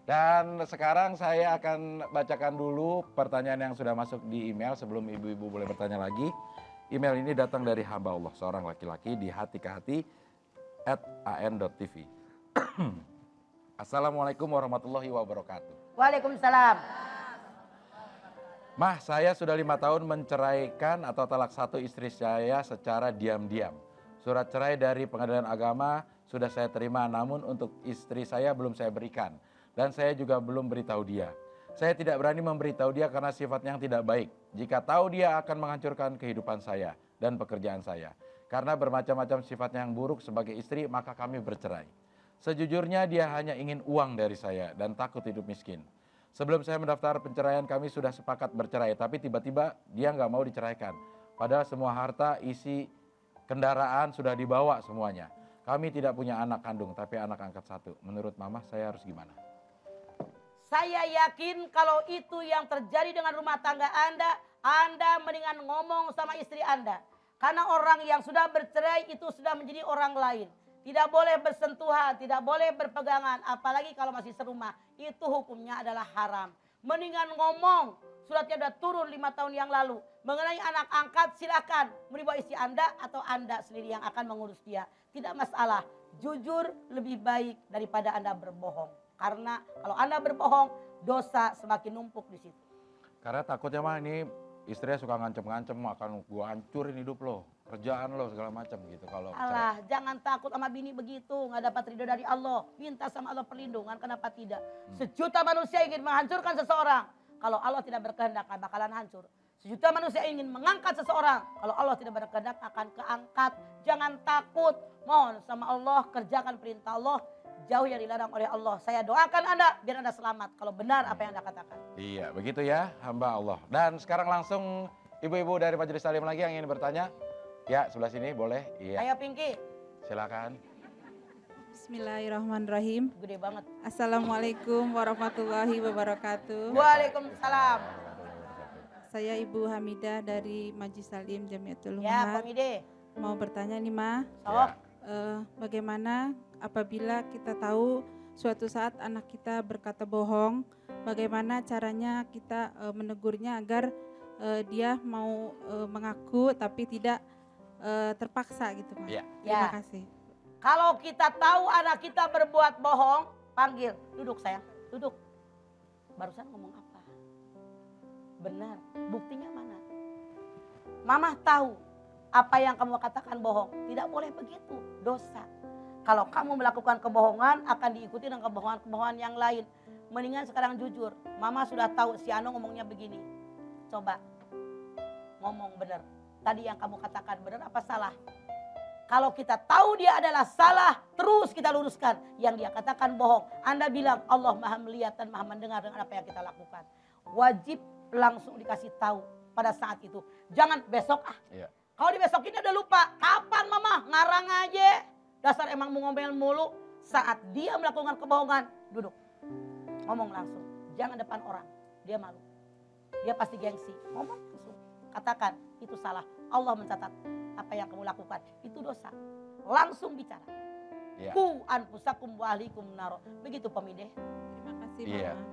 Dan sekarang saya akan bacakan dulu pertanyaan yang sudah masuk di email sebelum ibu-ibu boleh bertanya lagi. Email ini datang dari hamba Allah, seorang laki-laki di hatikehati@an.tv. Assalamualaikum warahmatullahi wabarakatuh. Waalaikumsalam. Mah, saya sudah 5 tahun menceraikan atau talak satu istri saya secara diam-diam. Surat cerai dari pengadilan agama sudah saya terima, namun untuk istri saya belum saya berikan. Dan saya juga belum beritahu dia. Saya tidak berani memberitahu dia karena sifatnya yang tidak baik. Jika tahu dia akan menghancurkan kehidupan saya dan pekerjaan saya. Karena bermacam-macam sifatnya yang buruk sebagai istri, maka kami bercerai. Sejujurnya dia hanya ingin uang dari saya dan takut hidup miskin. Sebelum saya mendaftar penceraian kami sudah sepakat bercerai, tapi tiba-tiba dia nggak mau diceraikan. Padahal semua harta, isi kendaraan sudah dibawa semuanya. Kami tidak punya anak kandung, tapi anak angkat satu. Menurut mama saya harus gimana? Saya yakin kalau itu yang terjadi dengan rumah tangga Anda mendingan ngomong sama istri Anda. Karena orang yang sudah bercerai itu sudah menjadi orang lain. Tidak boleh bersentuhan, tidak boleh berpegangan, apalagi kalau masih serumah. Itu hukumnya adalah haram. Mendingan ngomong, suratnya sudah turun 5 tahun yang lalu. Mengenai anak angkat silakan membawa istri Anda atau Anda sendiri yang akan mengurus dia. Tidak masalah, jujur lebih baik daripada Anda berbohong. Karena kalau Anda berbohong, dosa semakin numpuk di situ. Karena takutnya mah ini istrinya suka ngancem-ngancem, akan gua hancurin hidup lo, kerjaan lo segala macam gitu kalau Allah, jangan takut sama bini begitu, nggak dapat ridho dari Allah. Minta sama Allah perlindungan, kenapa tidak? Sejuta manusia ingin menghancurkan seseorang, kalau Allah tidak berkehendak bakalan hancur. Sejuta manusia ingin mengangkat seseorang, kalau Allah tidak berkehendak akan keangkat. Jangan takut, mohon sama Allah, kerjakan perintah Allah. Jauh yang dilarang oleh Allah. Saya doakan Anda biar Anda selamat kalau benar apa yang Anda katakan. Iya, begitu ya, hamba Allah. Dan sekarang langsung ibu-ibu dari Majelis Taklim lagi yang ingin bertanya. Ya, sebelah sini boleh. Iya. Ayo Pinky. Silakan. Bismillahirrahmanirrahim. Gede banget. Assalamualaikum warahmatullahi wabarakatuh. Waalaikumsalam. Saya Ibu Hamidah dari Majelis Taklim Jamiatul Ya, Ummahat. Pemide. Mau bertanya nih, Ma. Sok. Bagaimana apabila kita tahu suatu saat anak kita berkata bohong, bagaimana caranya kita menegurnya agar dia mau mengaku tapi tidak terpaksa gitu, Ma. Ya. Terima kasih. Kalau kita tahu anak kita berbuat bohong, panggil. Duduk sayang, duduk. Barusan ngomong apa? Benar, buktinya mana? Mama tahu apa yang kamu katakan bohong. Tidak boleh begitu, dosa. Kalau kamu melakukan kebohongan akan diikuti dengan kebohongan-kebohongan yang lain. Mendingan sekarang jujur. Mama sudah tahu si Ano ngomongnya begini. Coba ngomong benar. Tadi yang kamu katakan benar apa salah? Kalau kita tahu dia adalah salah, terus kita luruskan. Yang dia katakan bohong. Anda bilang Allah maha melihat dan maha mendengar dengan apa yang kita lakukan. Wajib langsung dikasih tahu pada saat itu. Jangan besok Iya. Kalau di besok ini udah lupa. Kapan mama? Ngarang aja. Dasar emang mau ngomel mulu. Saat dia melakukan kebohongan, duduk. Ngomong langsung. Jangan depan orang. Dia malu. Dia pasti gengsi. Ngomong langsung. Katakan, itu salah. Allah mencatat apa yang kamu lakukan. Itu dosa. Langsung bicara. Iya. Ku anfusakum wa ahlikum naro. Begitu Pemide. Terima kasih, Iya. Mama.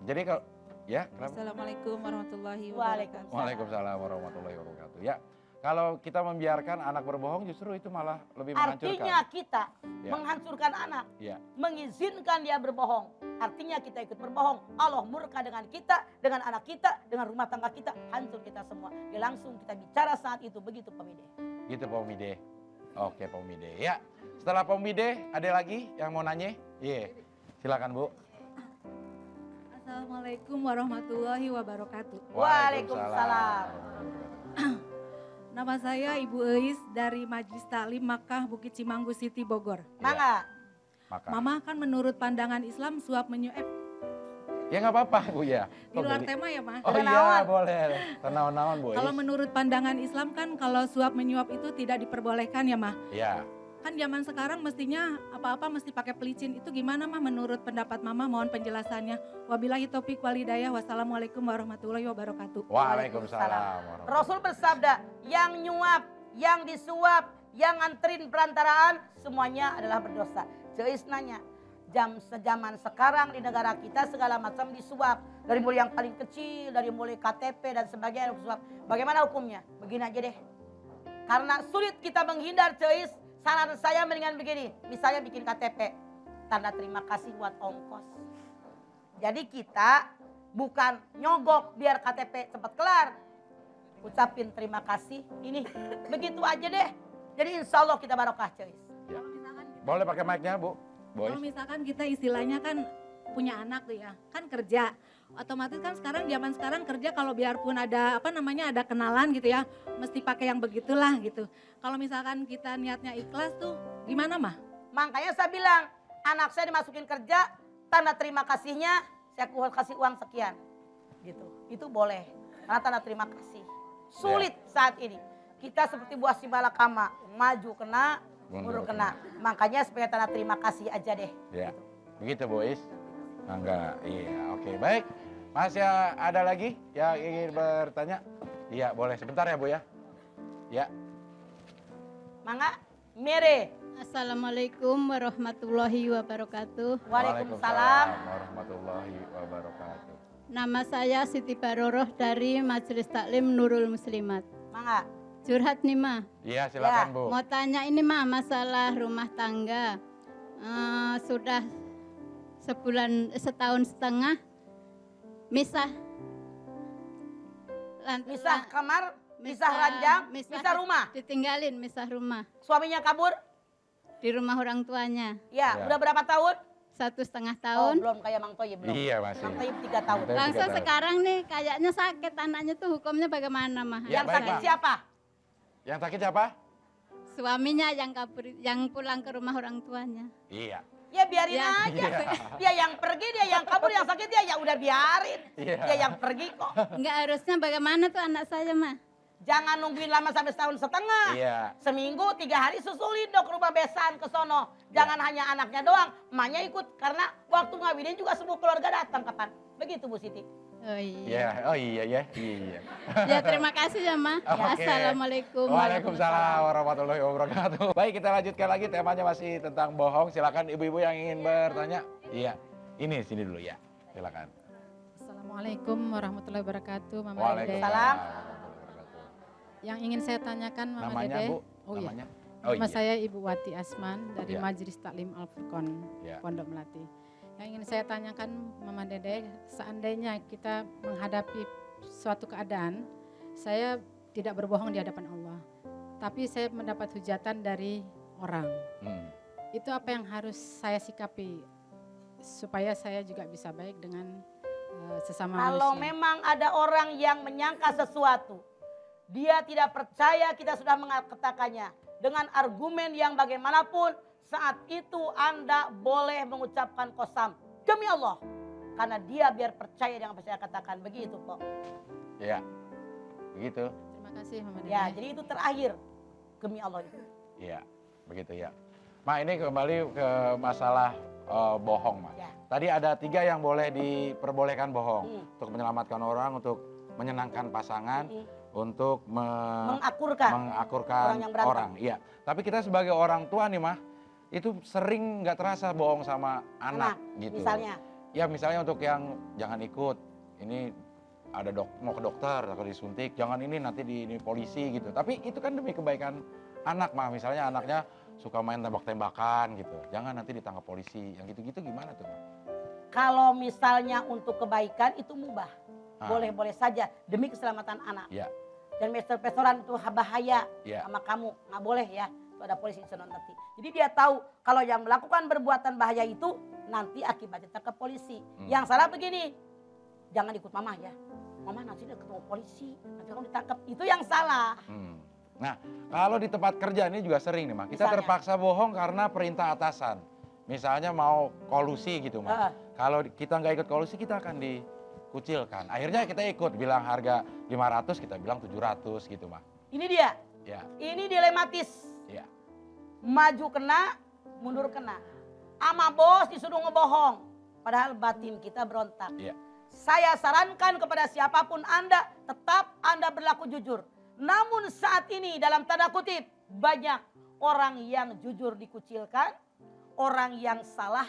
Jadi kalau ya, kenapa? Assalamualaikum warahmatullahi Waalaikumsalam. wabarakatuh. Waalaikumsalam warahmatullahi wabarakatuh. Ya, kalau kita membiarkan anak berbohong justru itu malah lebih menghancurkan. Artinya kita Ya. menghancurkan anak. Ya. Mengizinkan dia berbohong. Artinya kita ikut berbohong. Allah murka dengan kita, dengan anak kita, dengan rumah tangga kita. Hancur kita semua. Ya langsung kita bicara saat itu. Begitu Pemide. Gitu Pak Umide. Oke Pak Umide. Ya, setelah Pak Umide ada lagi yang mau nanya? Iya, silakan Bu. Assalamualaikum warahmatullahi wabarakatuh. Waalaikumsalam. Nama saya Ibu Eis dari Majelis Taklim Makkah Bukit Cimanggu City Bogor. Mangga. Maka. Mama kan menurut pandangan Islam suap menyuap Ya nggak apa-apa Bu ya. di luar tema ya, Ma. Oh iya boleh. Tenawan-tenawan Bu. Kalau menurut pandangan Islam kan kalau suap menyuap itu tidak diperbolehkan ya, Ma. Ya. Kan zaman sekarang mestinya apa-apa mesti pakai pelicin. Itu gimana, Ma, menurut pendapat Mama? Mohon penjelasannya. Wabillahi taufiq wal hidayah. Wassalamualaikum warahmatullahi wabarakatuh. Waalaikumsalam. Rasul bersabda, yang nyuap, yang disuap, yang nganterin perantaraan, semuanya adalah berdosa. Ceis nanya, Zaman sekarang di negara kita segala macam disuap. Dari mulai yang paling kecil, dari mulai KTP dan sebagainya disuap. Bagaimana hukumnya? Begini aja deh. Karena sulit kita menghindar Ceis, saran saya mendingan begini. Misalnya bikin KTP, tanda terima kasih buat ongkos. Jadi kita bukan nyogok biar KTP cepat kelar. Ucapin terima kasih, ini begitu aja deh. Jadi insya Allah kita barokah Ceis. Ya. Kalau misalkan Boleh pakai mic-nya Bu? Boy. Kalau misalkan kita istilahnya kan punya anak tuh ya, kan kerja. Otomatis kan zaman sekarang kerja kalau biarpun ada ada kenalan gitu ya, mesti pakai yang begitulah gitu. Kalau misalkan kita niatnya ikhlas tuh gimana mah? Makanya saya bilang, anak saya dimasukin kerja, tanda terima kasihnya saya kasih uang sekian. Gitu. Itu boleh. Karena tanda terima kasih. Sulit saat ini. Kita seperti buah simalakama, maju kena, mundur kena. Makanya supaya tanda terima kasih aja deh. Ya, begitu Bu Is? Enggak, iya, oke, baik. Masih ada lagi yang ingin bertanya? Iya, boleh sebentar ya Bu ya. Ya. Mangga, Mere. Assalamualaikum warahmatullahi wabarakatuh. Waalaikumsalam. Warahmatullahi wabarakatuh. Nama saya Siti Baroroh dari Majelis Taklim Nurul Muslimat. Mangga. Curhat nih Ma, Iya, silakan Ya, Bu. mau tanya ini Ma masalah rumah tangga. Sudah setahun setengah misah. Misah kamar, misah ranjang, misah rumah. Ditinggalin misah rumah Suaminya kabur? di rumah orang tuanya. Ya, Ya. udah berapa tahun? 1,5 Oh, tahun. belum kayak Mang Toyib belum. Iya, masih. Mang Toyib 3 tahun. Mang Toyib. Langsung 3 tahun. sekarang nih kayaknya sakit anaknya tuh hukumnya bagaimana Ma? Ya, Yang baik, sakit Bang. siapa? Yang sakit siapa? Suaminya yang kabur, yang pulang ke rumah orang tuanya. Iya. Ya biarin Ya. aja. Iya. Dia yang pergi, dia yang kabur, yang sakit dia ya udah biarin. Iya. Dia yang pergi kok. Enggak harusnya bagaimana tuh anak saya mah? Jangan nungguin lama sampai setahun setengah. Iya. Seminggu 3 hari susulin dok ke rumah besan ke sono. Jangan hanya anaknya doang, emaknya ikut. Karena waktu ngawinin juga semua keluarga datang kapan. Begitu Bu Siti. Oh iya. Iya, oh iya ya, iya. Ya terima kasih ya Ma. Oke. Assalamualaikum Waalaikumsalam warahmatullahi wabarakatuh. Baik, kita lanjutkan lagi, temanya masih tentang bohong. Silakan ibu-ibu yang ingin bertanya. Iya, ini sini dulu ya. Silakan. Assalamualaikum warahmatullahi wabarakatuh, Mama Dede. Waalaikumsalam. Yang ingin saya tanyakan, Mama Namanya Dede. Bu? Oh iya. Namanya? Oh Nama iya. saya Ibu Wati Asman dari Ya. Majelis Taklim Al-Furqon, Ya. Pondok Melati. Yang ingin saya tanyakan, Mama Dede, seandainya kita menghadapi suatu keadaan, saya tidak berbohong di hadapan Allah, tapi saya mendapat hujatan dari orang. Itu apa yang harus saya sikapi supaya saya juga bisa baik dengan sesama Kalau manusia? memang ada orang yang menyangka sesuatu, dia tidak percaya kita sudah mengatakannya dengan argumen yang bagaimanapun, saat itu Anda boleh mengucapkan qasam demi Allah, karena dia biar percaya dengan apa saya katakan. Begitu kok. Iya. Begitu. Terima kasih, Mama Dede. Ya, jadi itu terakhir demi Allah itu. Iya, begitu ya. Ma, ini kembali ke masalah bohong, Ma. Ya. Tadi ada 3 yang boleh diperbolehkan bohong. Hmm. Untuk menyelamatkan orang, untuk menyenangkan pasangan, Hmm. untuk Mengakurkan. mengakurkan Orang yang berantem. orang. Iya. Tapi kita sebagai orang tua nih, Mah, itu sering nggak terasa bohong sama anak gitu. Misalnya. Ya misalnya untuk yang jangan ikut, ini ada mau ke dokter atau disuntik, jangan ini nanti ini polisi gitu. Tapi itu kan demi kebaikan anak, Mah. Misalnya anaknya suka main tembak-tembakan gitu, jangan nanti ditangkap polisi. Yang gitu-gitu gimana tuh, Mah? Kalau misalnya untuk kebaikan itu mubah. Ah. Boleh-boleh saja demi keselamatan anak. Iya. Dan pester-pesteran itu bahaya Iya. sama kamu. Nggak boleh ya. Itu ada polisi di sana nanti. Jadi dia tahu kalau yang melakukan perbuatan bahaya itu nanti akibatnya ke polisi. Yang salah begini. Jangan ikut mama ya. Mama nanti dia ketemu polisi. Nanti kamu ditangkap. Itu yang salah. Nah, kalau di tempat kerja ini juga sering nih, Mah. Kita Misalnya? terpaksa bohong karena perintah atasan. Misalnya mau kolusi gitu, Mah. Kalau kita nggak ikut kolusi, kita akan dikucilkan. Akhirnya kita ikut, bilang harga 500, kita bilang 700 gitu, Mah. Ini dia. Ya, Ini dilematis. ya. Maju kena, mundur kena. Ama bos disuruh ngebohong. Padahal batin kita berontak. Iya. Saya sarankan kepada siapapun Anda, tetap Anda berlaku jujur. Namun saat ini dalam tanda kutip, banyak orang yang jujur dikucilkan, orang yang salah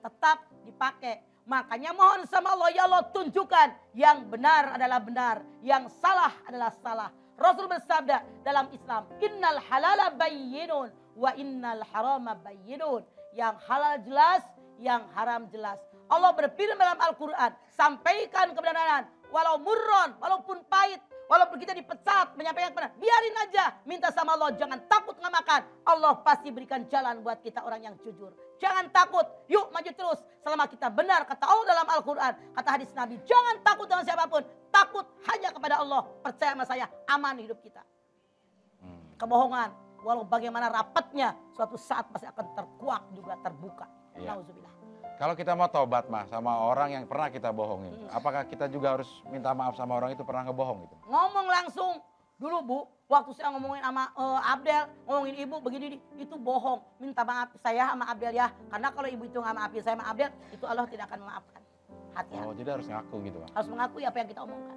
tetap dipakai. Makanya mohon sama Allah, ya Allah tunjukkan yang benar adalah benar, yang salah adalah salah. Rasul bersabda dalam Islam, innal halala bayyinun wa innal harama bayyinun. Yang halal jelas, yang haram jelas. Allah berfirman dalam Al-Quran, sampaikan kebenaran, walau murron, walaupun pahit, walaupun kita dipecat, menyampaikan kebenaran, biarin aja, minta sama Allah, jangan takut nggak makan. Allah pasti berikan jalan buat kita orang yang jujur. Jangan takut, yuk maju terus. Selama kita benar, kata Allah dalam Al-Quran, kata hadis Nabi, jangan takut dengan siapapun, takut hanya kepada Allah. Percaya sama saya, aman hidup kita. Kebohongan, walau bagaimana rapatnya, suatu saat pasti akan terkuak juga, terbuka. Iya. Nauzubillah. Kalau kita mau taubat mah sama orang yang pernah kita bohongin, apakah kita juga harus minta maaf sama orang itu pernah ngebohong gitu? Ngomong langsung. Dulu Bu, waktu saya ngomongin sama Abdel, ngomongin ibu begini, itu bohong. Minta maaf saya sama Abdel ya. Karena kalau ibu itu nggak maafin saya sama Abdel, itu Allah tidak akan memaafkan. Hati-hati. Oh, jadi harus ngaku gitu, Bang. Harus mengakui apa yang kita omongkan.